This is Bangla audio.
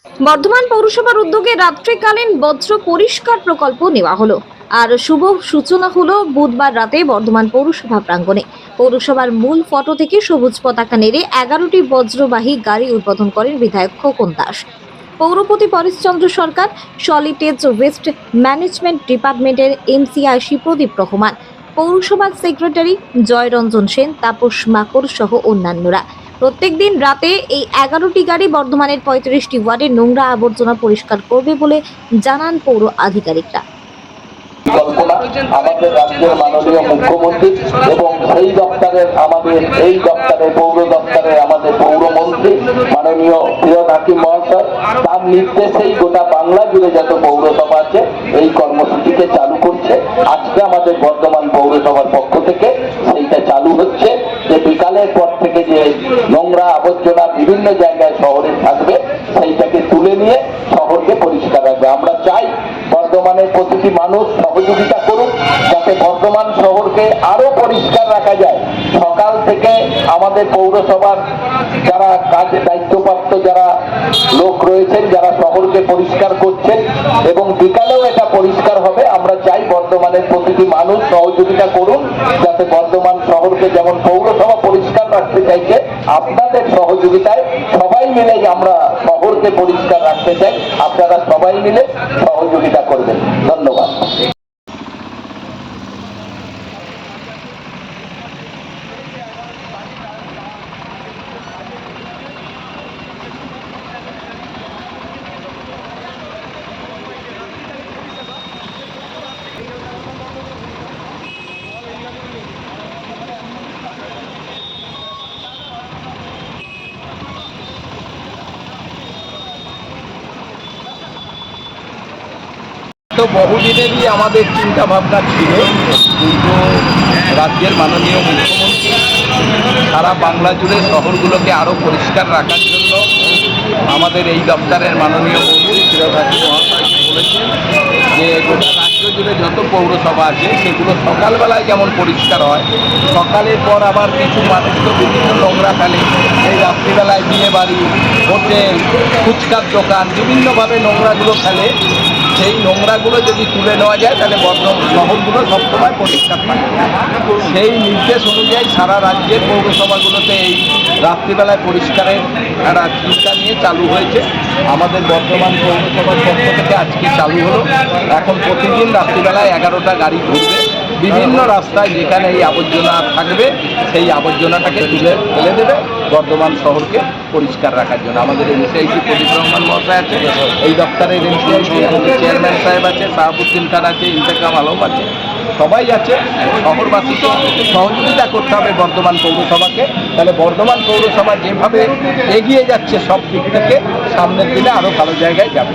বর্ধমান পৌরসভার উদ্যোগে রাত্রিকালীন বজ্র পরিষ্কার প্রকল্প নেওয়া হলো। আর শুভ সূচনা হলো বুধবার রাতে বর্ধমান পৌরসভা প্রাঙ্গণে। পৌরসভার মূল ফটো থেকে সবুজ পতাকা নেড়ে 11টি বজ্রবাহী গাড়ি উদ্বোধন করেন বিধায়ক খোকন দাস। পৌরপতি পরেশচন্দ্র সরকার, সলিটেজ ওয়েস্ট ম্যানেজমেন্ট ডিপার্টমেন্টের এমসিআইসি প্রদীপ রহমান, পৌরসভার সেক্রেটারি জয়রঞ্জন সেন, তাপস মাকড় সহ অন্যান্যরা। প্রত্যেক দিন রাতে এই 11টি গাড়ি বর্ধমানের 35টি ওয়ার্ডের নোংরা আবর্জনা পরিষ্কার করবে বলে জানান পৌর আধিকারিকরা। কল্পনা আমাদের রাজ্যের মাননীয় মুখ্যমন্ত্রী এবং সেই দপ্তরের আমাদের এই দপ্তরের পৌর দপ্তরের আমাদের পৌরমন্ত্রী মাননীয় প্রিয় হাকিম মহাশয়, তার নির্দেশেই গোটা বাংলা জুড়ে যত পৌরসভা আছে এই কর্মসূচিকে চালু করছে। আজকে আমাদের বর্ধমান পৌরসভার পক্ষ থেকে সেইটা চালু হচ্ছে যে বিকালের পর থেকে যে নোংরা আবর্জনা বিভিন্ন জায়গায় শহরে থাকবে সেইটাকে তুলে নিয়ে শহরকে পরিষ্কার রাখবে। আমরা চাই বর্ধমানের প্রতিটি মানুষ সহযোগিতা করুক যাতে বর্ধমান শহরকে আরো পরিষ্কার রাখা যায়। সকাল থেকে আমাদের পৌরসভার যারা কাজে দায়িত্বপ্রাপ্ত যারা লোক রয়েছেন যারা শহরকে পরিষ্কার করছেন এবং বিকালেও এটা পরিষ্কার হবে। আমরা চাই বর্ধমানের প্রতিটি মানুষ সহযোগিতা করুন যাতে বর্ধমান শহরকে যেমন পৌরসভা পরিষ্কার রাখতে চাইছে, আপনাদের সহযোগিতায় সবাই মিলে আমরা শহরকে পরিষ্কার রাখতে চাই। আপনারা সবাই মিলে সহযোগিতা করবেন। ধন্যবাদ। তো বহুদিনেরই আমাদের চিন্তা ভাবনা ছিল কিন্তু রাজ্যের মাননীয় মুখ্যমন্ত্রী সারা বাংলা জুড়ে শহরগুলোকে আরও পরিষ্কার রাখার জন্য আমাদের এই দপ্তরের মাননীয় মন্ত্রী ফিরোজ হাকিম মহাশয়কে বলেছেন যে গোটা রাজ্য জুড়ে যত পৌরসভা আছে সেগুলো সকালবেলায় যেমন পরিষ্কার হয়, সকালের পর আবার কিছু মানুষ তো বিভিন্ন নোংরা ফেলে, এই রাত্রিবেলায় বিয়ে বাড়ি, হোটেল, ফুচকার দোকান বিভিন্নভাবে নোংরাগুলো ফেলে। সেই নোংরাগুলো যদি তুলে নেওয়া যায় তাহলে বর্ধমান শহরগুলো সবসময় পরিষ্কার থাকে। সেই নির্দেশ অনুযায়ী সারা রাজ্যের পৌরসভাগুলোতে এই রাত্রিবেলায় পরিষ্কারের একটা চিন্তা নিয়ে চালু হয়েছে। আমাদের বর্ধমান পৌরসভার পক্ষ থেকে আজকে চালু হলো। এখন প্রতিদিন রাত্রিবেলায় 11টা গাড়ি ঘুরবে বিভিন্ন রাস্তায়, যেখানে এই আবর্জনা থাকবে সেই আবর্জনাটাকে তুলে ফেলে দেবে বর্ধমান শহরকে পরিষ্কার রাখার জন্য। আমাদের এমসিআইসি প্রদীপ রহমান মহাশয় আছে, এই দপ্তরের এমসিআইসি আমাদের চেয়ারম্যান সাহেব আছে, শাহাবুদ্দিন খান আছে, ইন্তেকাম আলম আছে, সবাই আছে। শহরবাসীকে সহযোগিতা করতে হবে বর্ধমান পৌরসভাকে, তাহলে বর্ধমান পৌরসভা যেভাবে এগিয়ে যাচ্ছে সব দিক থেকে সামনের দিনে আরও ভালো জায়গায় যাবে।